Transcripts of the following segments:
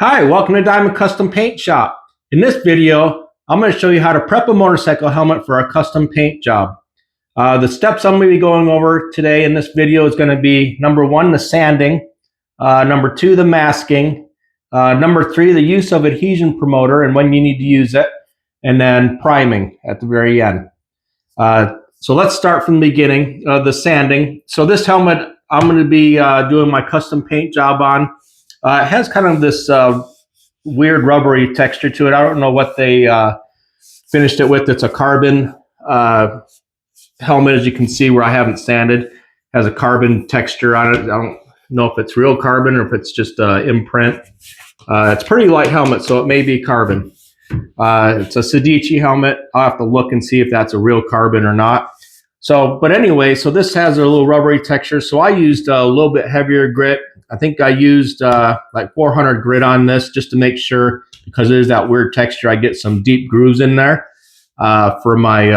Hi, welcome to Diamond Custom Paint Shop. In this video, I'm going to show you how to prep a motorcycle helmet for a custom paint job. The steps I'm going to be going over today in this video is going to be number 1, the sanding, number 2, the masking, number 3, the use of adhesion promoter and when you need to use it, and then priming at the very end. So let's start from the beginning, the sanding. So this helmet I'm going to be doing my custom paint job on. It has kind of this weird rubbery texture to it. I don't know what they finished it with. It's a carbon helmet, as you can see where I haven't sanded. It has a carbon texture on it. I don't know if it's real carbon or if it's just imprint. It's a pretty light helmet, so it may be carbon. It's a Sedici helmet. I'll have to look and see if that's a real carbon or not. So, but anyway, so this has a little rubbery texture. So I used a little bit heavier grit. I think I used like 400 grit on this just to make sure, because it is that weird texture, I get some deep grooves in there for my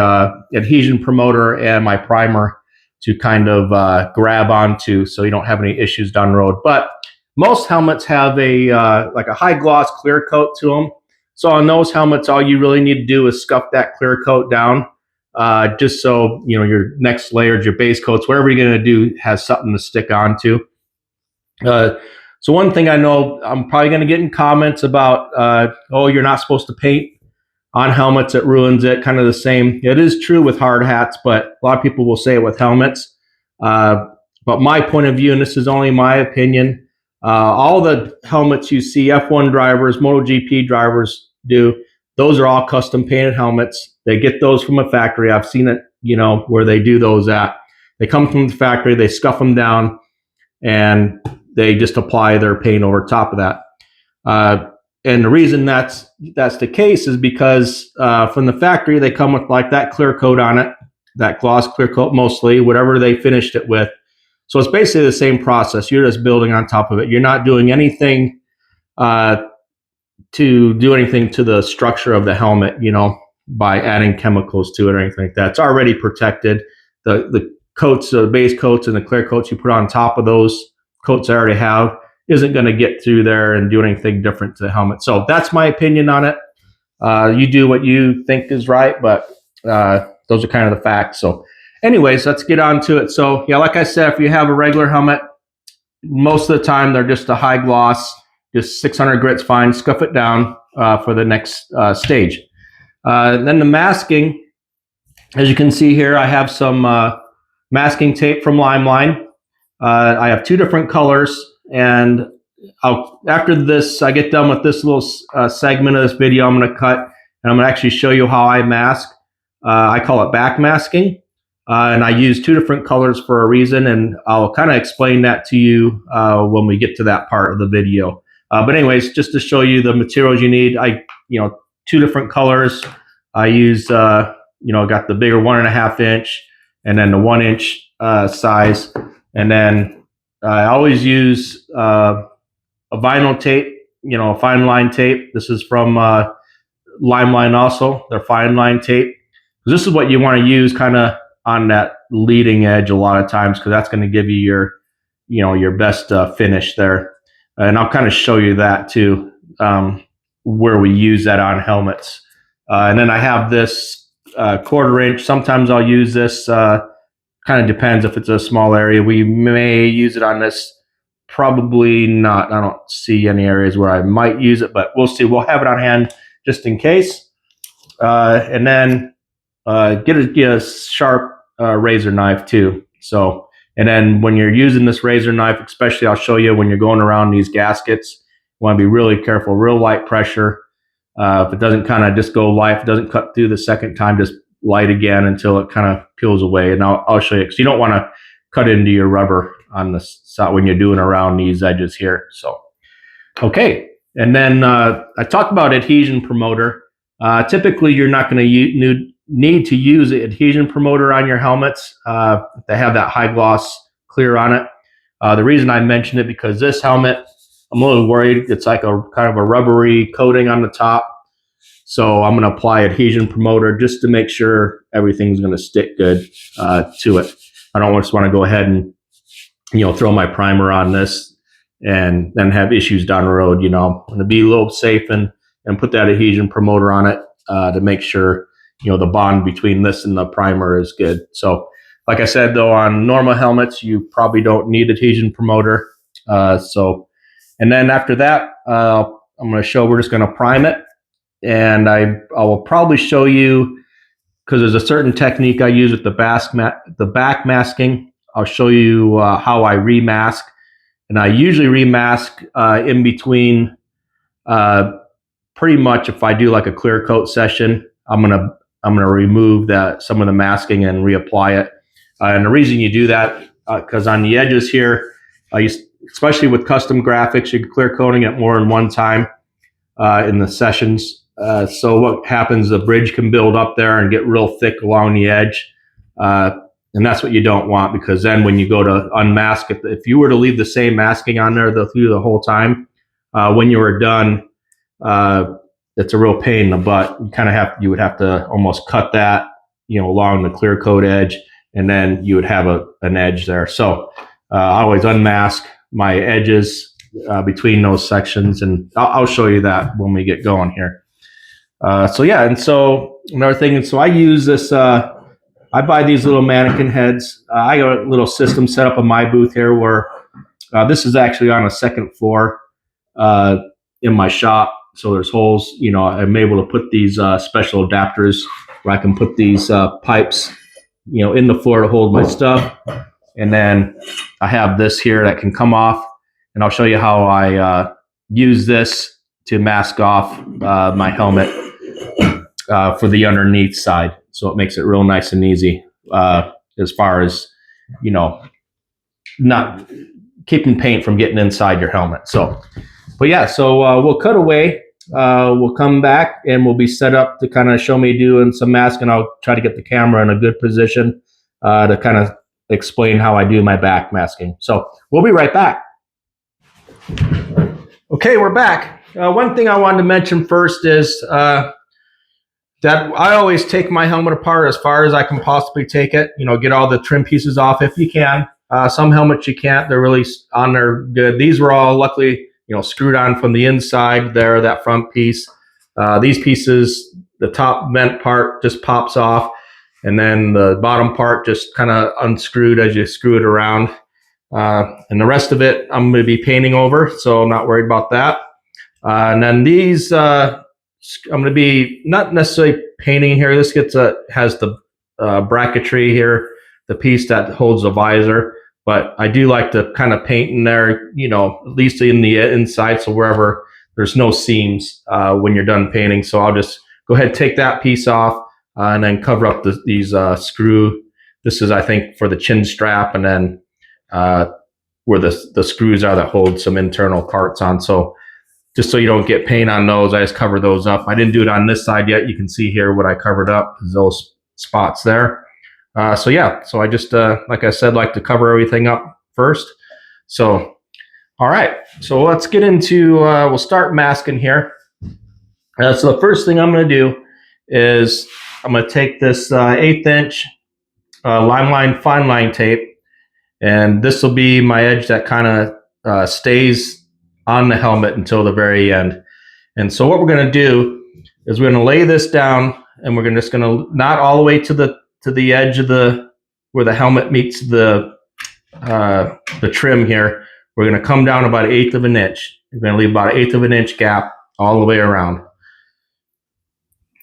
adhesion promoter and my primer to kind of grab onto so you don't have any issues down the road. But most helmets have a like a high gloss clear coat to them. So on those helmets, all you really need to do is scuff that clear coat down. Just so you know your next layers, your base coats, whatever you're going to do has something to stick onto. So one thing I know I'm probably going to get in comments about, oh, you're not supposed to paint on helmets, it ruins it, kind of the same. It is true with hard hats, but a lot of people will say it with helmets. But my point of view, and this is only my opinion, all the helmets you see F1 drivers, MotoGP drivers do, those are all custom painted helmets. They get those from a factory. I've seen it, you know, where they do those at. They come from the factory, they scuff them down, and they just apply their paint over top of that. And the reason that's the case is because from the factory, they come with like that clear coat on it, that gloss clear coat mostly, whatever they finished it with. So it's basically the same process. You're just building on top of it. You're not doing anything to do anything to the structure of the helmet, you know, by adding chemicals to it or anything like that. It's already protected. The coats, the base coats and the clear coats you put on top of those coats I already have isn't going to get through there and do anything different to the helmet. So that's my opinion on it. You do what you think is right, but those are kind of the facts. So anyways, let's get on to it. So yeah, like I said, if you have a regular helmet, most of the time they're just a high gloss, just 600 grit's fine. Scuff it down for the next stage. Then the masking, as you can see here, I have some masking tape from Limeline. I have 2 different colors, and after this, I get done with this little segment of this video, I'm going to cut, and I'm going to actually show you how I mask. I call it back masking, and I use 2 different colors for a reason, and I'll kind of explain that to you when we get to that part of the video. But anyways, just to show you the materials you need, 2 different colors. I use, got the bigger 1.5 inch and then the 1 inch size. And then I always use a vinyl tape, a fine line tape. This is from Limeline also, their fine line tape. This is what you want to use kind of on that leading edge a lot of times, because that's going to give you your best finish there. And I'll kind of show you that too, where we use that on helmets. And then I have this 1/4 inch. Sometimes I'll use this, kind of depends if it's a small area. We may use it on this, probably not. I don't see any areas where I might use it, but we'll see. We'll have it on hand just in case. And then get a sharp razor knife too. So, and then when you're using this razor knife, especially I'll show you when you're going around these gaskets, you want to be really careful, real light pressure. If it doesn't kind of just go light, if it doesn't cut through the second time, just light again until it kind of peels away. And I'll show you, because you don't want to cut into your rubber on the side when you're doing around these edges here. So, okay. And then I talked about adhesion promoter. Typically, you're not going to need to use an adhesion promoter on your helmets if they have that high gloss clear on it. The reason I mentioned it, because this helmet, I'm a little worried. It's like a kind of a rubbery coating on the top. So I'm going to apply adhesion promoter just to make sure everything's going to stick good to it. I don't just want to go ahead and throw my primer on this and then have issues down the road. You know, I'm going to be a little safe and put that adhesion promoter on it to make sure, you know, the bond between this and the primer is good. So like I said, though, on normal helmets, you probably don't need adhesion promoter. And then after that, I'm going to show, we're just going to prime it. And I will probably show you, because there's a certain technique I use with the back masking. I'll show you how I remask. And I usually remask in between, pretty much if I do like a clear coat session, I'm gonna remove some of the masking and reapply it. And the reason you do that, because on the edges here, especially with custom graphics, you're clear coating it more than one time in the sessions. So what happens, the bridge can build up there and get real thick along the edge. And that's what you don't want, because then when you go to unmask, if you were to leave the same masking on there through the whole time, when you were done, it's a real pain in the butt. You would have to almost cut that, you know, along the clear coat edge, and then you would have an edge there. So I always unmask my edges between those sections, and I'll show you that when we get going here. So yeah, and so another thing, and so I use this, I buy these little mannequin heads. I got a little system set up in my booth here where this is actually on a second floor in my shop. So there's holes, you know, I'm able to put these special adapters where I can put these pipes, you know, in the floor to hold my stuff. And then I have this here that can come off, and I'll show you how I use this to mask off my helmet for the underneath side. So it makes it real nice and easy as far as, you know, not keeping paint from getting inside your helmet. So, but yeah, so we'll cut away. We'll come back and we'll be set up to kind of show me doing some masking. I'll try to get the camera in a good position to kind of explain how I do my back masking. So we'll be right back. Okay, we're back. One thing I wanted to mention first is that I always take my helmet apart as far as I can possibly take it. You know, get all the trim pieces off if you can. Some helmets you can't. They're really on there good. These were all luckily, you know, screwed on from the inside there, that front piece. These pieces, the top vent part just pops off, and then the bottom part just kind of unscrewed as you screw it around. And the rest of it I'm going to be painting over, so I'm not worried about that. And then these, I'm going to be not necessarily painting here. This has the bracketry here, the piece that holds the visor. But I do like to kind of paint in there, you know, at least in the inside, so wherever there's no seams when you're done painting. So I'll just go ahead and take that piece off and then cover up these screw. This is, I think, for the chin strap, and then where the screws are that hold some internal parts on. So just so you don't get paint on those, I just cover those up. I didn't do it on this side yet. You can see here what I covered up, those spots there. So yeah, so I just, like I said, like to cover everything up first. So, all right, so let's get into, we'll start masking here. So the first thing I'm going to do is I'm going to take this 1/8 inch Limeline fine line tape, and this will be my edge that kind of stays on the helmet until the very end. And so what we're going to do is we're going to lay this down, and we're just going to not all the way to the edge of where the helmet meets the trim here. We're going to come down about 1/8 of an inch. We're going to leave about 1/8 of an inch gap all the way around.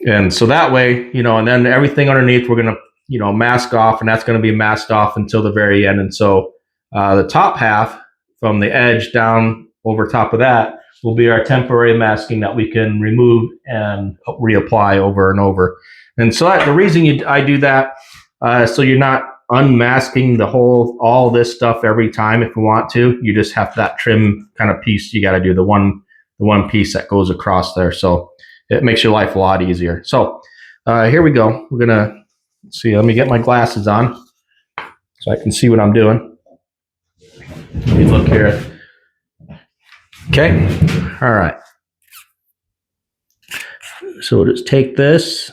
And so that way, you know, and then everything underneath we're going to, you know, mask off, and that's going to be masked off until the very end. And so the top half from the edge down over top of that will be our temporary masking that we can remove and reapply over and over. And so the reason I do that, so you're not unmasking all this stuff every time. If you want to, you just have that trim kind of piece. You got to do the one piece that goes across there. So it makes your life a lot easier. So here we go. We're gonna see. Let me get my glasses on so I can see what I'm doing. Let me look here. Okay. All right. So we'll just take this.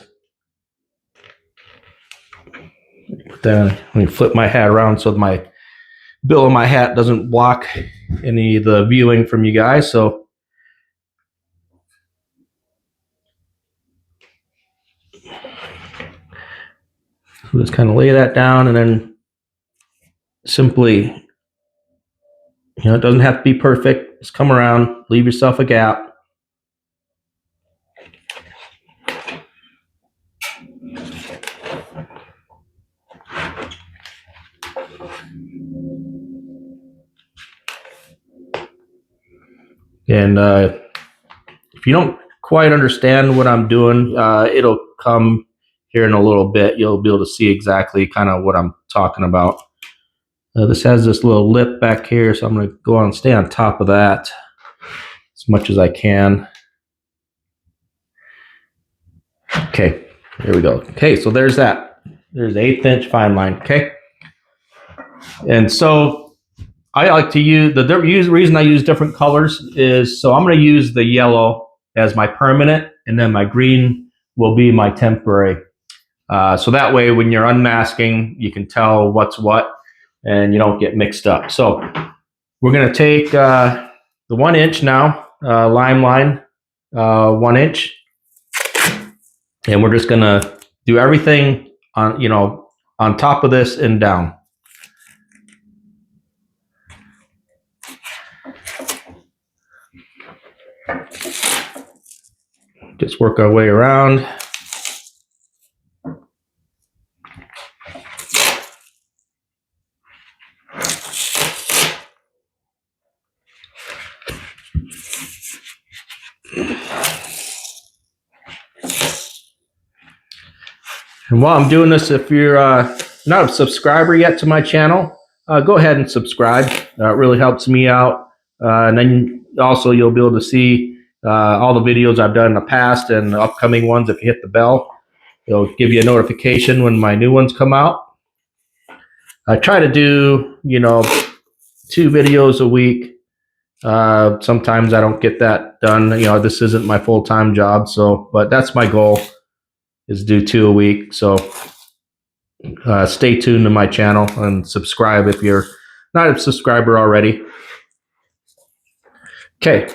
Let me flip my hat around so my bill of my hat doesn't block any of the viewing from you guys. So we'll just kind of lay that down, and then simply, it doesn't have to be perfect. Just come around, leave yourself a gap. And if you don't quite understand what I'm doing, it'll come here in a little bit. You'll be able to see exactly kind of what I'm talking about. This has this little lip back here, so I'm going to go on and stay on top of that as much as I can. Okay, here we go. Okay, so there's that. There's 1/8 inch fine line. Okay, and so I like to use the reason I use different colors is so I'm going to use the yellow as my permanent, and then my green will be my temporary. So that way, when you're unmasking, you can tell what's what, and you don't get mixed up. So we're going to take the 1 inch now, lime line, 1 inch, and we're just going to do everything on on top of this and down. Just work our way around. And while I'm doing this, if you're not a subscriber yet to my channel, go ahead and subscribe. It really helps me out. And then also you'll be able to see all the videos I've done in the past and the upcoming ones. If you hit the bell, it'll give you a notification when my new ones come out. I try to do, 2 videos a week. Sometimes I don't get that done. This isn't my full-time job, but that's my goal, is do 2 a week. So stay tuned to my channel and subscribe if you're not a subscriber already. Okay.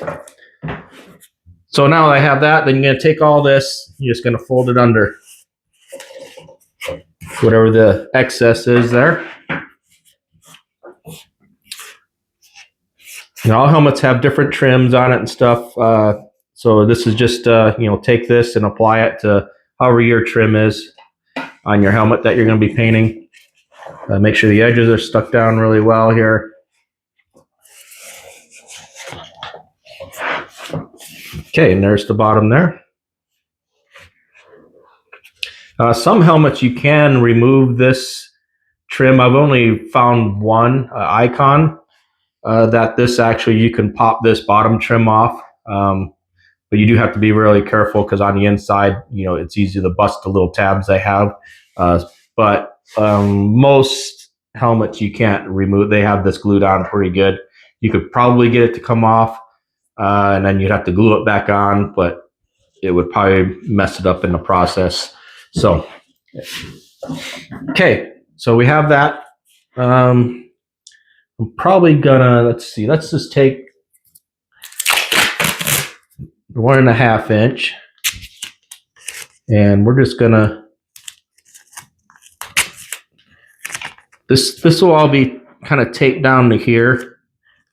So now I have that, then you're going to take all this, you're just going to fold it under whatever the excess is there. And all helmets have different trims on it and stuff. So this is just, take this and apply it to however your trim is on your helmet that you're going to be painting. Make sure the edges are stuck down really well here. Okay, and there's the bottom there. Some helmets you can remove this trim. I've only found one Icon that this actually, you can pop this bottom trim off. But you do have to be really careful because on the inside, it's easy to bust the little tabs they have. But most helmets you can't remove. They have this glued on pretty good. You could probably get it to come off, and then you'd have to glue it back on, but it would probably mess it up in the process. So, okay, so we have that. I'm probably gonna, let's just take the 1.5 inch, and we're just gonna, this will all be kind of taped down to here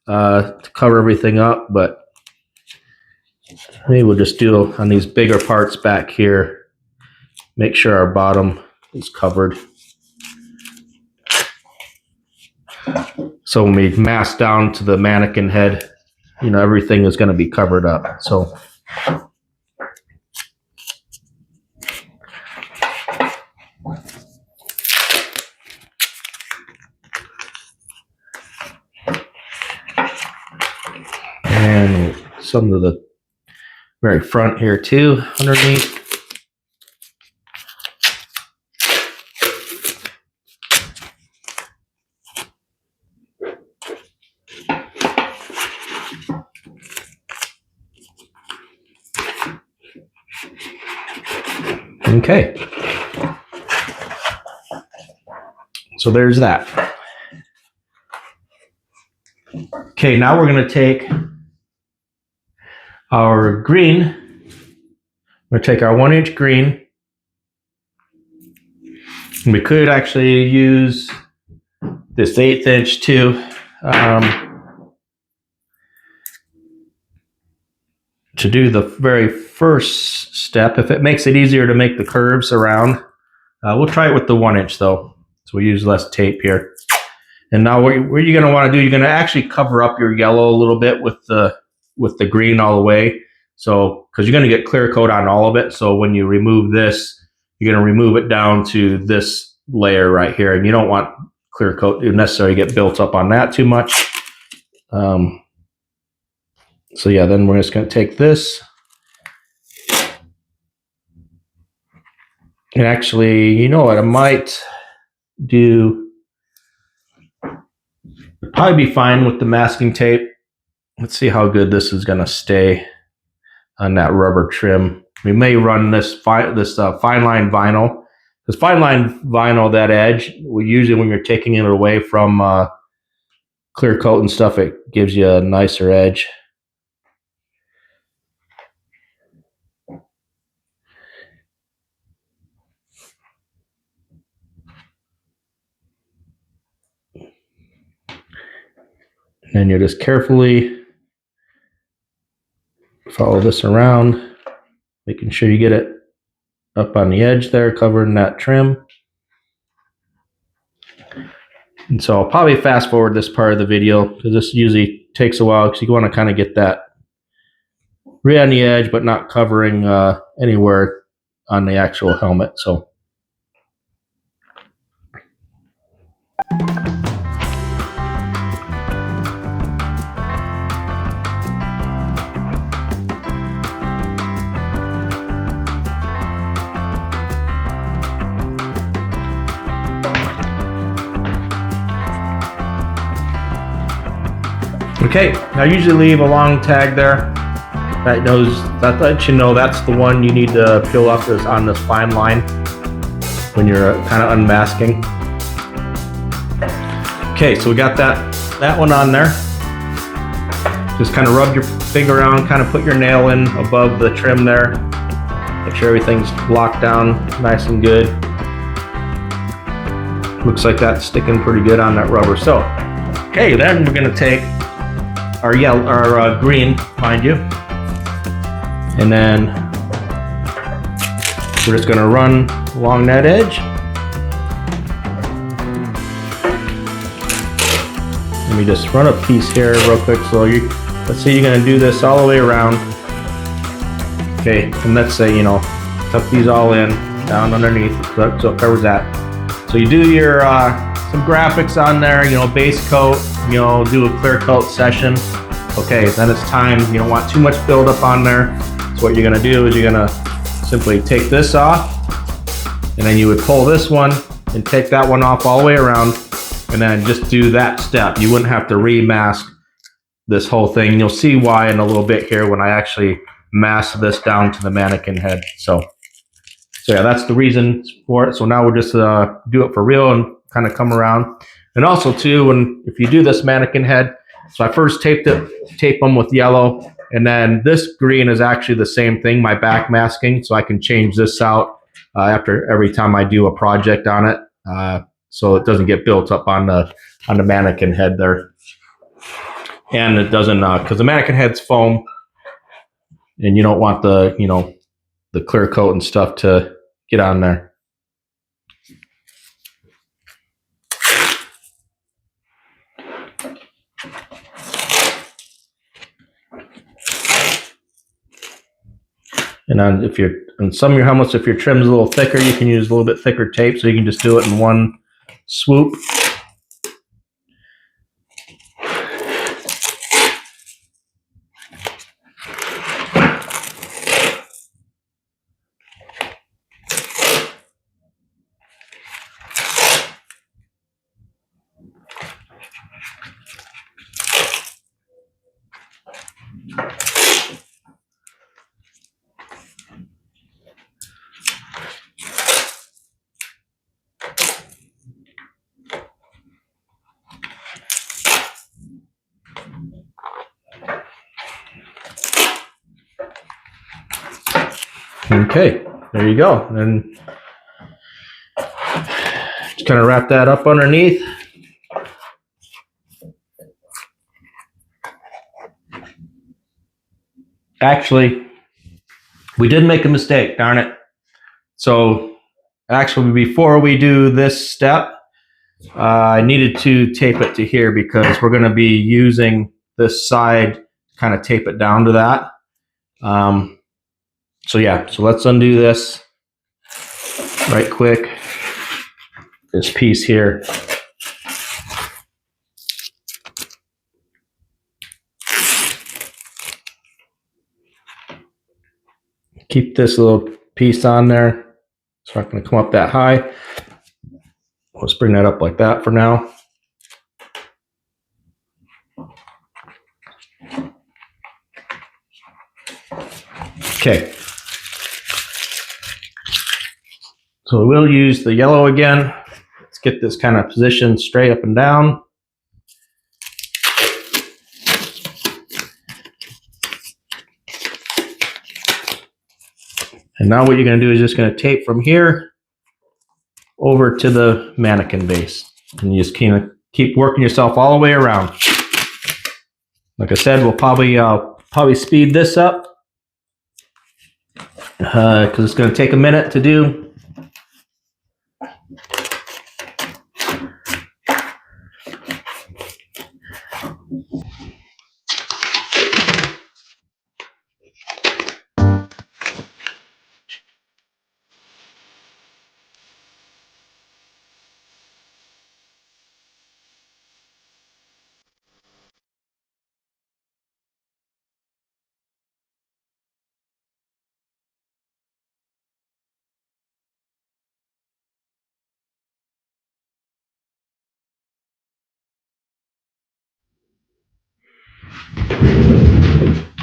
to cover everything up, but maybe we'll just do on these bigger parts back here, make sure our bottom is covered. So when we mask down to the mannequin head, everything is going to be covered up. So and some of the very front here too, underneath. Okay, so there's that. Okay, now we're going to take our green. We're going to take our 1-inch green. And we could actually use this 1/8 inch too. To do the very first step, if it makes it easier to make the curves around, we'll try it with the 1-inch though. So we use less tape here. And now what you're going to want to do, you're going to actually cover up your yellow a little bit with the green all the way. So, because you're going to get clear coat on all of it. So when you remove this, you're going to remove it down to this layer right here. And you don't want clear coat to necessarily get built up on that too much. So yeah, then we're just going to take this. And actually, you know what, I might do, it'd probably be fine with the masking tape. Let's see how good this is going to stay on that rubber trim. We may run this fine line vinyl. Because fine line vinyl, that edge, usually when you're taking it away from clear coat and stuff, it gives you a nicer edge. And then you just carefully follow this around, making sure you get it up on the edge there, covering that trim. And so I'll probably fast forward this part of the video because this usually takes a while because you want to kind of get that right on the edge, but not covering anywhere on the actual helmet. So. Okay, I usually leave a long tag there. That lets you know that's the one you need to peel off on this fine line when you're kind of unmasking. Okay, so we got that one on there. Just kind of rub your finger around, kind of put your nail in above the trim there. Make sure everything's locked down nice and good. Looks like that's sticking pretty good on that rubber. So, okay, then we're gonna take our green, mind you, and then we're just gonna run along that edge. Let me just run a piece here real quick. So let's say you're gonna do this all the way around. Okay, and let's say, tuck these all in, down underneath, so it covers that. So you do your some graphics on there, base coat, do a clear coat session. Okay, then it's time. You don't want too much buildup on there. So what you're gonna do is you're gonna simply take this off, and then you would pull this one and take that one off all the way around, and then just do that step. You wouldn't have to remask this whole thing. You'll see why in a little bit here when I actually mask this down to the mannequin head. So yeah, that's the reason for it. So now we'll just do it for real and kind of come around. And also too, if you do this mannequin head, so I first tape them with yellow, and then this green is actually the same thing, my back masking, so I can change this out after every time I do a project on it, so it doesn't get built up on the mannequin head there. And it doesn't, because the mannequin head's foam, and you don't want the clear coat and stuff to get on there. And on some of your helmets, if your trim's a little thicker, you can use a little bit thicker tape, so you can just do it in one swoop. Okay, there you go. And just kind of wrap that up underneath. Actually, we did make a mistake, darn it. So actually, before we do this step, I needed to tape it to here because we're going to be using this side to kind of tape it down to that. So yeah, so let's undo this right quick. This piece here. Keep this little piece on there. It's not going to come up that high. Let's bring that up like that for now. Okay. So we'll use the yellow again. Let's get this kind of positioned straight up and down. And now what you're going to do is just going to tape from here over to the mannequin base. And you just kind of keep working yourself all the way around. Like I said, we'll probably speed this up because it's going to take a minute to do.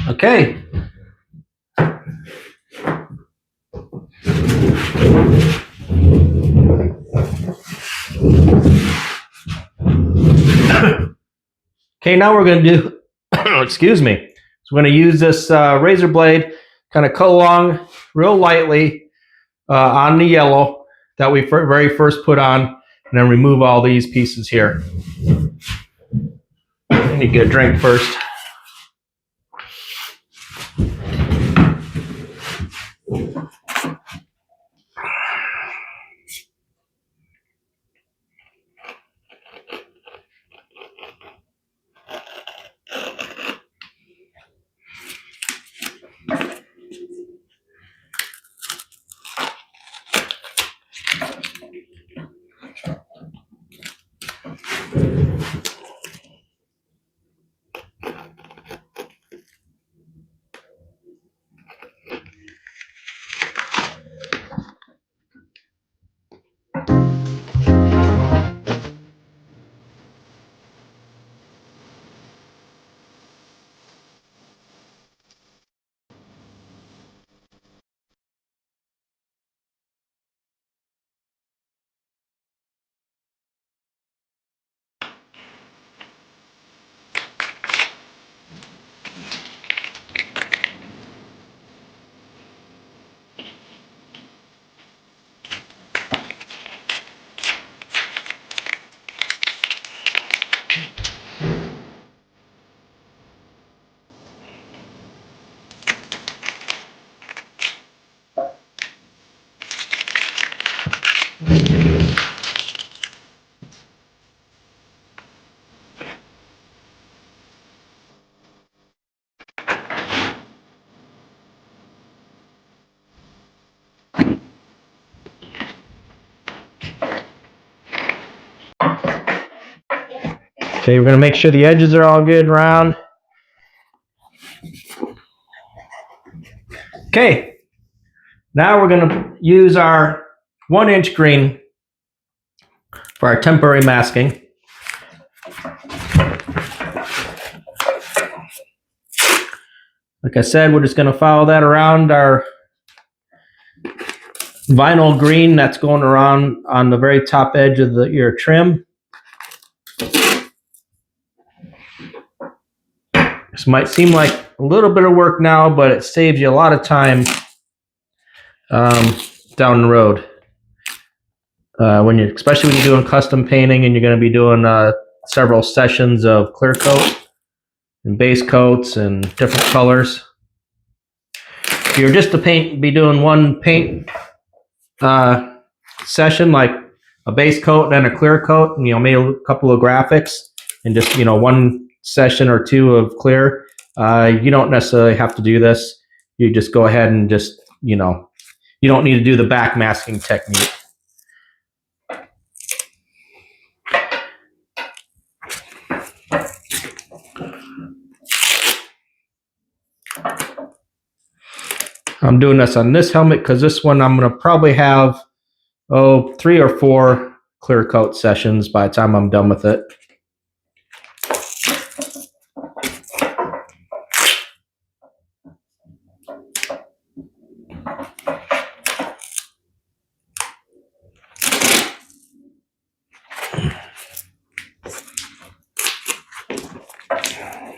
Okay. Okay, now we're going to do, excuse me. So we're going to use this razor blade, kind of cut along real lightly on the yellow that we very first put on, and then remove all these pieces here. I need to get a drink first. Okay, we're going to make sure the edges are all good round. Okay, now we're going to use our 1-inch green for our temporary masking. Like I said, we're just going to follow that around our vinyl green that's going around on the very top edge of your trim. This might seem like a little bit of work now, but it saves you a lot of time down the road. Especially when you're doing custom painting and you're going to be doing several sessions of clear coat and base coats and different colors. If you're just be doing one paint session, like a base coat and a clear coat, and maybe a couple of graphics, and just one session or two of clear, you don't necessarily have to do this. You just go ahead and just you don't need to do the back masking technique. I'm doing this on this helmet because this one I'm going to probably have 3 or 4 clear coat sessions by the time I'm done with it.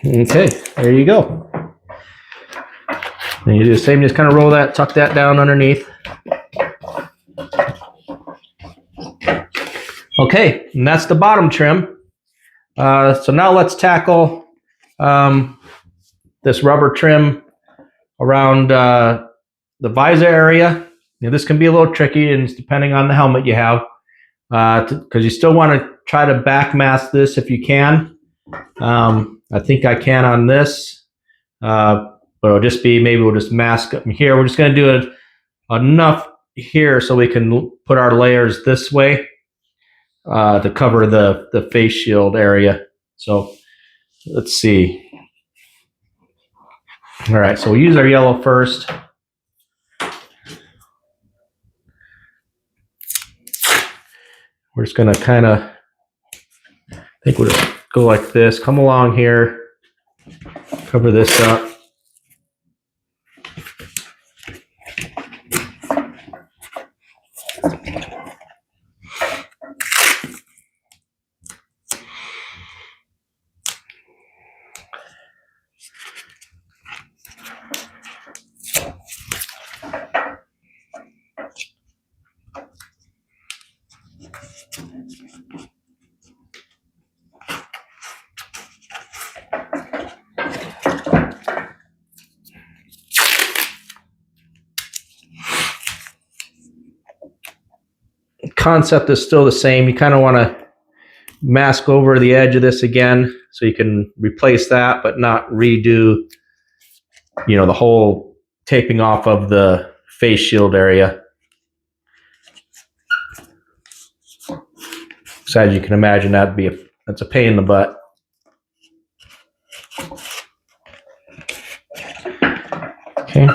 Okay, there you go. And you do the same, just kind of roll that, tuck that down underneath. Okay, and that's the bottom trim. So now let's tackle this rubber trim around the visor area. This can be a little tricky, and it's depending on the helmet you have, because you still want to try to back mask this if you can. I think I can on this, but it'll just be, maybe we'll just mask up here. We're just going to do it enough here so we can put our layers this way to cover the face shield area. So let's see. All right, so we'll use our yellow first. We're just going to kind of, I think we'll just go like this, come along here, cover this up. Concept is still the same. You kind of want to mask over the edge of this again so you can replace that, but not redo, the whole taping off of the face shield area. So as you can imagine, that's a pain in the butt. Okay.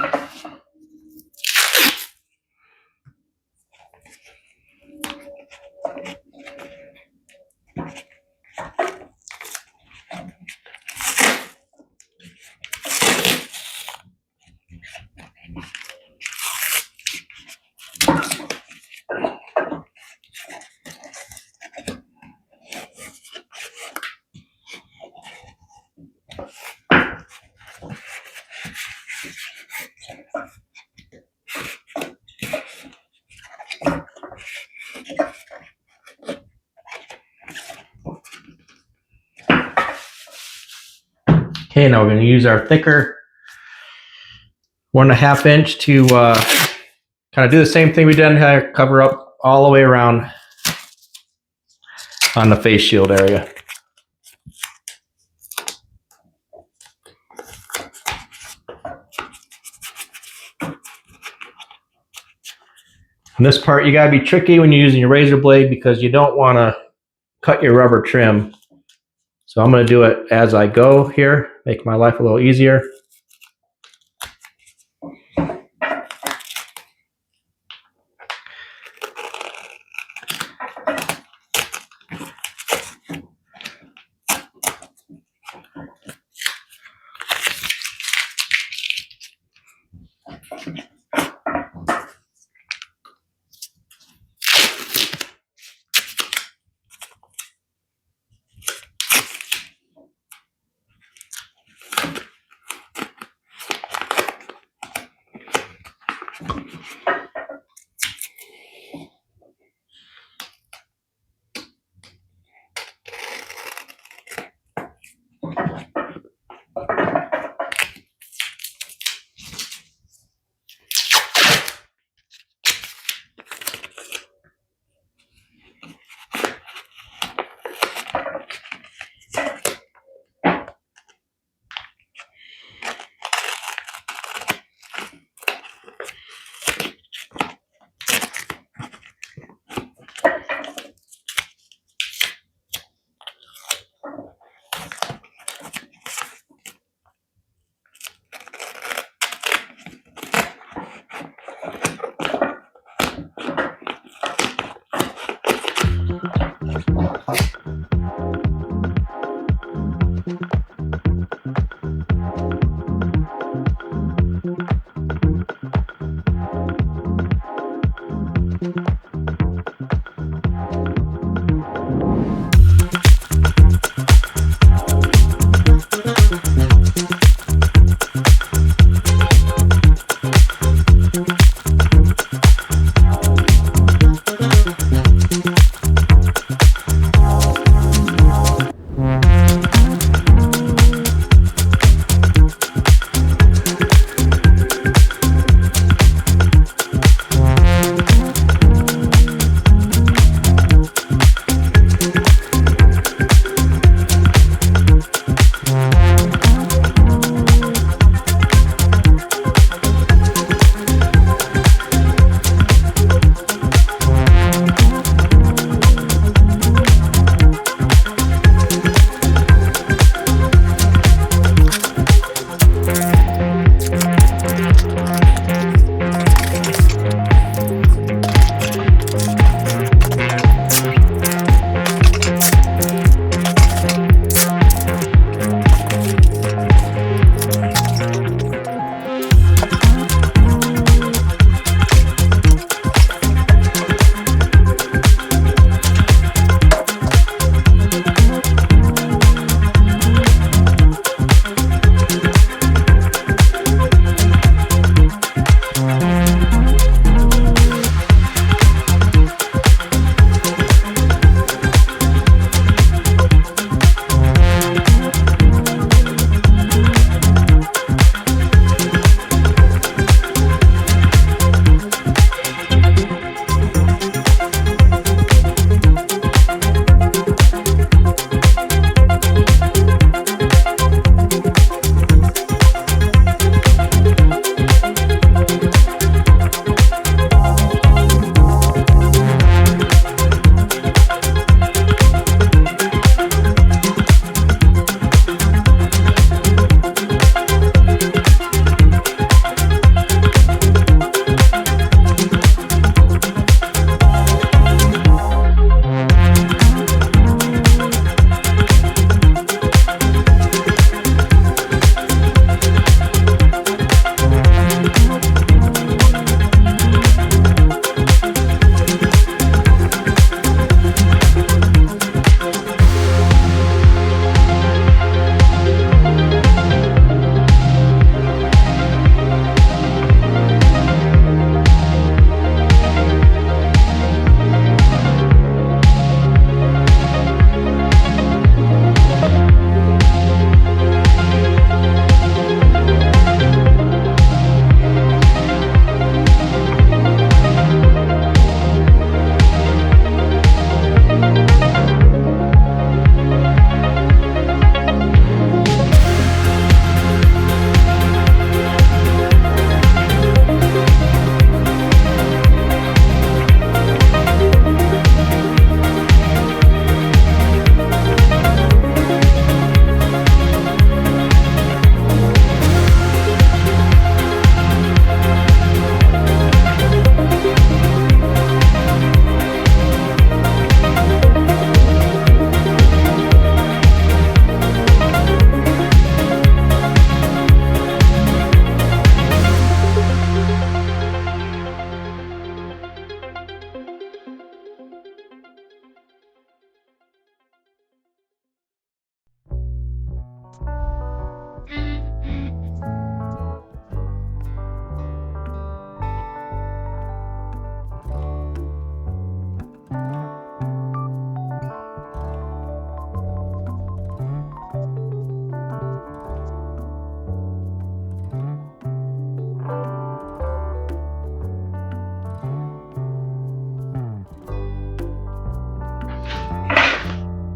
Okay, now we're going to use our thicker 1.5 inch to kind of do the same thing we did here, cover up all the way around on the face shield area. And this part, you got to be tricky when you're using your razor blade because you don't want to cut your rubber trim. So I'm going to do it as I go here, make my life a little easier.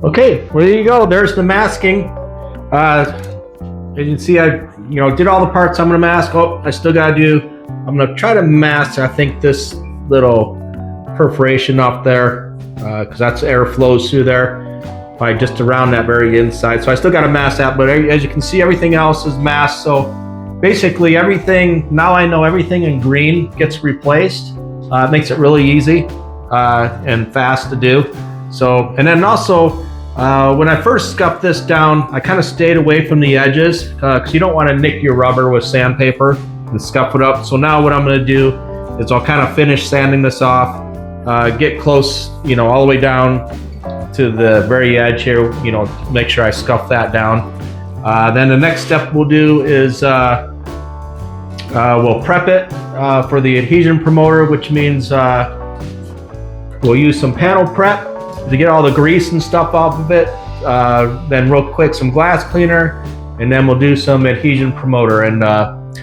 Okay, well, there you go. There's the masking. As you can see, I did all the parts I'm going to mask. Oh, I still got to do. I'm going to try to mask, I think, this little perforation up there, because that's air flows through there by just around that very inside. So I still got to mask that, but as you can see, everything else is masked. So basically everything, now I know everything in green gets replaced. It makes it really easy and fast to do. So, and then also, when I first scuffed this down, I kind of stayed away from the edges because you don't want to nick your rubber with sandpaper and scuff it up. So now what I'm going to do is I'll kind of finish sanding this off, get close, all the way down to the very edge here, make sure I scuff that down. Then the next step we'll do is we'll prep it for the adhesion promoter, which means we'll use some panel prep to get all the grease and stuff off of it. Then real quick, some glass cleaner, and then we'll do some adhesion promoter. And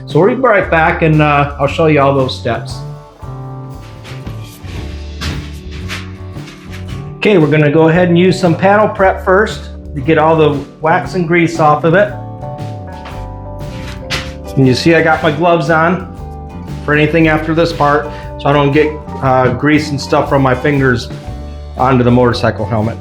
so we'll be right back, and I'll show you all those steps. Okay, we're gonna go ahead and use some panel prep first to get all the wax and grease off of it. And you see I got my gloves on for anything after this part, so I don't get grease and stuff from my fingers onto the motorcycle helmet.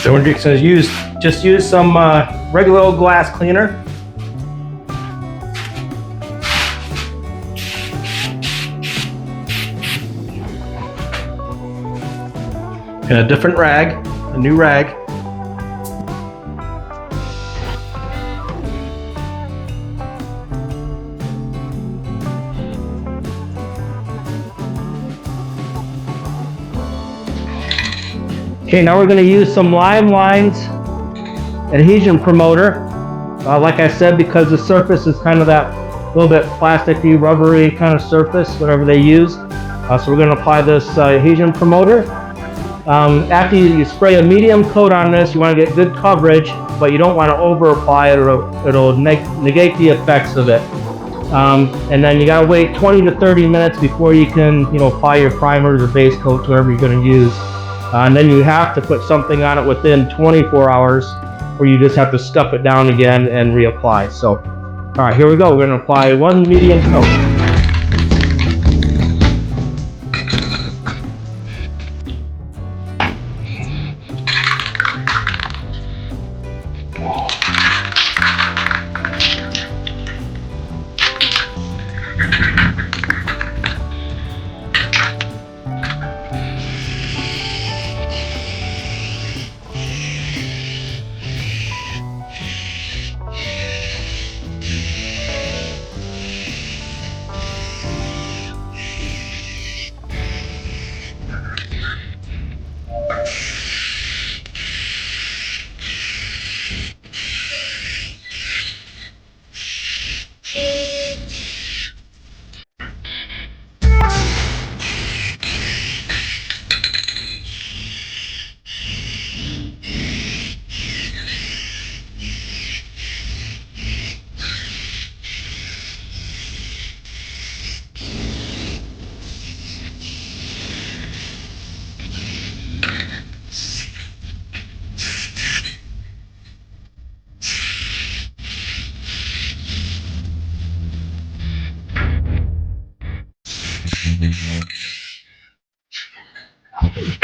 So we're just gonna use some regular old glass cleaner. And a different rag, a new rag. Okay, now we're going to use some Lime Lines adhesion promoter. Like I said, because the surface is kind of that little bit plasticky, rubbery kind of surface, whatever they use. So we're going to apply this adhesion promoter. After you spray a medium coat on this, you want to get good coverage, but you don't want to over apply it or it'll negate the effects of it. And then you got to wait 20 to 30 minutes before you can apply your primers or base coats, whatever you're going to use. And then you have to put something on it within 24 hours, or you just have to scuff it down again and reapply. So All right, here we go. We're gonna apply one medium coat.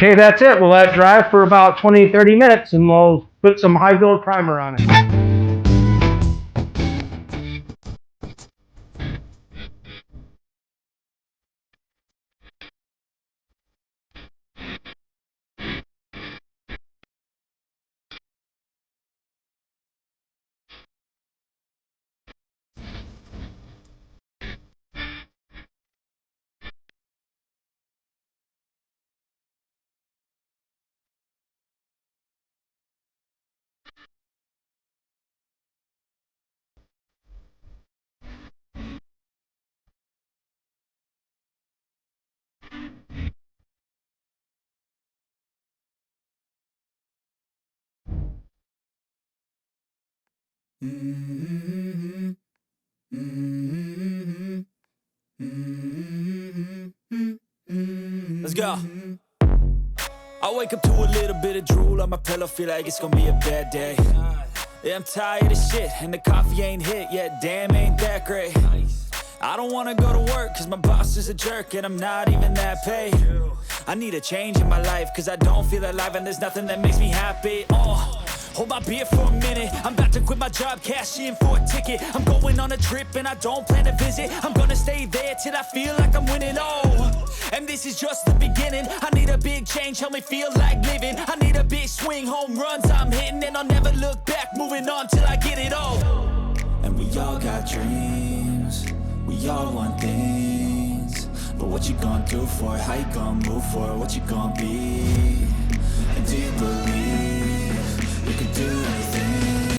Okay, that's it. We'll let it dry for about 20-30 minutes and we'll put some high build primer on it. Let's go. I wake up to a little bit of drool on my pillow, feel like it's gonna be a bad day. Yeah, I'm tired of shit, and the coffee ain't hit yet, damn, ain't that great. I don't wanna go to work, cause my boss is a jerk, and I'm not even that paid. I need a change in my life, cause I don't feel alive, and there's nothing that makes me happy. Hold my beer for a minute, I'm about to quit my job, cash in for a ticket. I'm going on a trip and I don't plan to visit. I'm gonna stay there till I feel like I'm winning, and this is just the beginning. I need a big change, help me feel like living. I need a big swing, home runs I'm hitting, and I'll never look back, moving on till I get it all. And we all got dreams, we all want things, but what you gonna do for it? How you gonna move for it? What you gonna be? And do you believe you can do anything?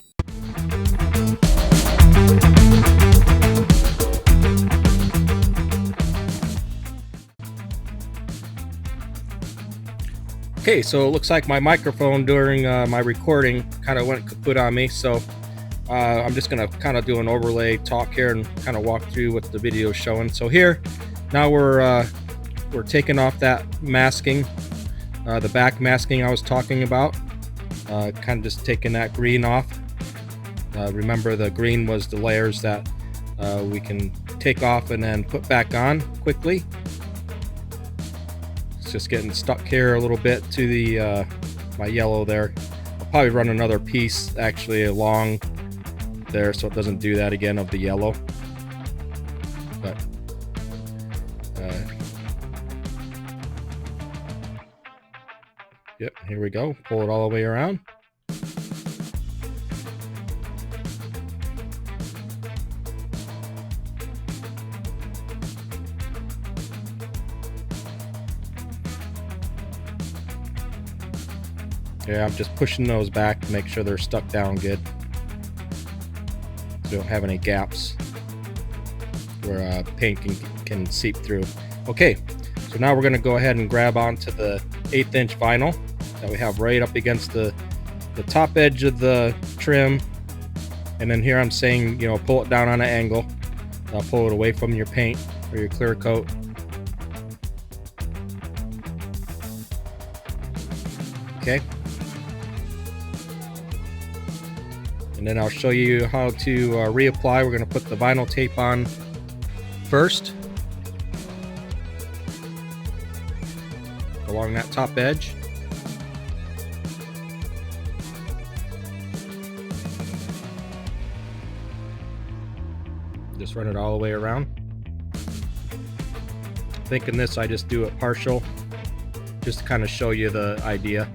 Okay, so it looks like my microphone during my recording kind of went kaput on me, so I'm just going to kind of do an overlay talk here and kind of walk through what the video is showing. So here, now we're taking off that masking, the back masking I was talking about, kind of just taking that green off. Remember, the green was the layers that we can take off and then put back on quickly. Just getting stuck here a little bit to the my yellow there. I'll probably run another piece actually along there so it doesn't do that again of the yellow. But yep, here we go. Pull it all the way around. Yeah, I'm just pushing those back to make sure they're stuck down good, so we don't have any gaps where paint can seep through. Okay, so now we're going to go ahead and grab onto the 1/8 inch vinyl that we have right up against the top edge of the trim, and then here I'm saying, you know, pull it down on an angle. Pull it away from your paint or your clear coat. Okay. And then I'll show you how to reapply. We're going to put the vinyl tape on first along that top edge. Just run it all the way around. I think in this I just do it partial, just to kind of show you the idea.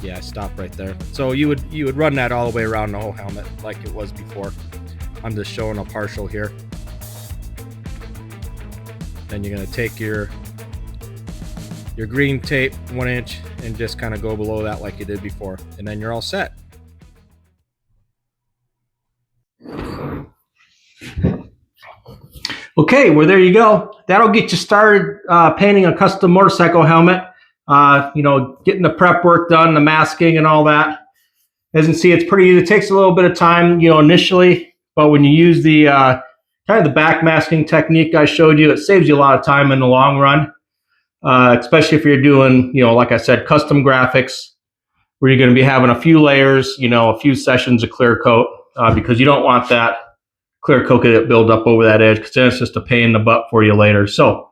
Yeah, I stopped right there. So you would run that all the way around the whole helmet like it was before. I'm just showing a partial here. Then you're going to take your green tape 1 inch and just kind of go below that like you did before, and then you're all set. Okay, well there you go. That'll get you started painting a custom motorcycle helmet. You know, getting the prep work done, the masking and all that. As you can see, it's pretty easy. It takes a little bit of time, you know, initially, but when you use the kind of the back masking technique I showed you, it saves you a lot of time in the long run. Especially if you're doing, you know, like I said, custom graphics, where you're going to be having a few layers, you know, a few sessions of clear coat, because you don't want that clear coat to build up over that edge, because then it's just a pain in the butt for you later. So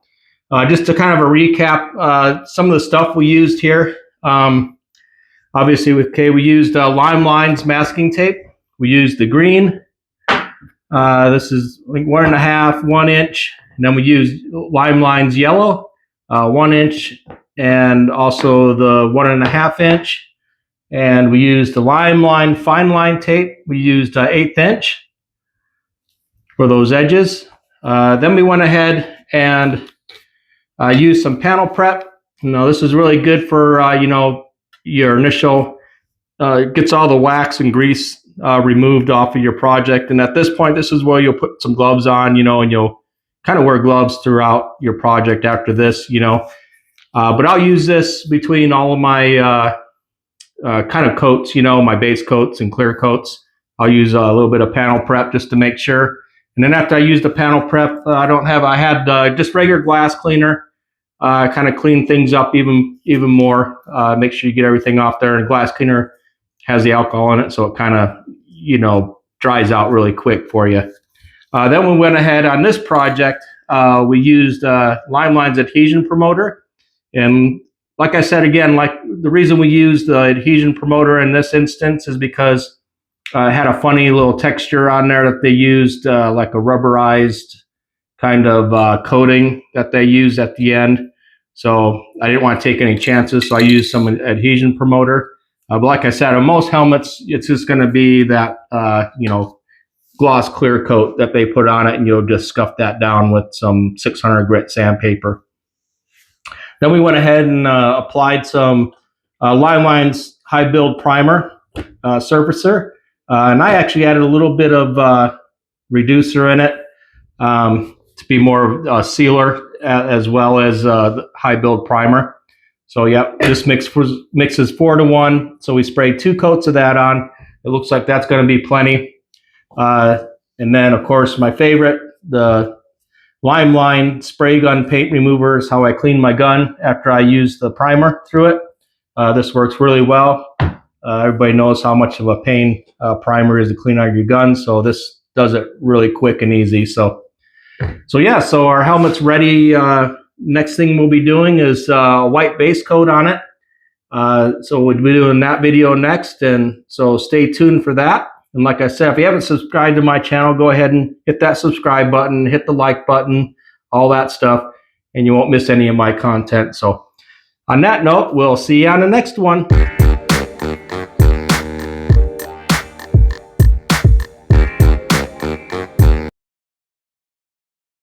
just to kind of a recap, some of the stuff we used here. Obviously, we used Lime Lines masking tape. We used the green. This is like 1.5, 1 inch. And then we used Lime Lines yellow. 1 inch, and also the 1.5 inch, and we used the Lime Line fine line tape. We used 1/8 inch for those edges. Then we went ahead and used some panel prep. You know, this is really good for you know, your initial gets all the wax and grease removed off of your project. And at this point, this is where you'll put some gloves on, you know, and you'll kind of wear gloves throughout your project after this, you know. But I'll use this between all of my kind of coats, you know, my base coats and clear coats. I'll use a little bit of panel prep just to make sure. And then after I use the panel prep, I had just regular glass cleaner, kind of clean things up even more. Make sure you get everything off there. And glass cleaner has the alcohol in it, so it kind of, you know, dries out really quick for you. Then we went ahead on this project. We used Lime Lines Adhesion Promoter. And like I said, again, like the reason we used the Adhesion Promoter in this instance is because it had a funny little texture on there that they used, like a rubberized kind of coating that they used at the end. So I didn't want to take any chances, so I used some Adhesion Promoter. But like I said, on most helmets, it's just going to be that, you know, gloss clear coat that they put on it, and you'll just scuff that down with some 600 grit sandpaper. Then we went ahead and applied some Lime Lines high build primer surfacer, and I actually added a little bit of reducer in it to be more of a sealer as well as high build primer. So yep, this mixes 4 to 1. So we sprayed 2 coats of that on. It looks like that's going to be plenty. And then, of course, my favorite, the Lime Line spray gun paint remover, is how I clean my gun after I use the primer through it. This works really well. Everybody knows how much of a pain primer is to clean out your gun, so this does it really quick and easy. So yeah, so our helmet's ready. Next thing we'll be doing is a white base coat on it. So we'll be doing that video next, and so stay tuned for that. And like I said, if you haven't subscribed to my channel, go ahead and hit that subscribe button, hit the like button, all that stuff, and you won't miss any of my content. So on that note, we'll see you on the next one.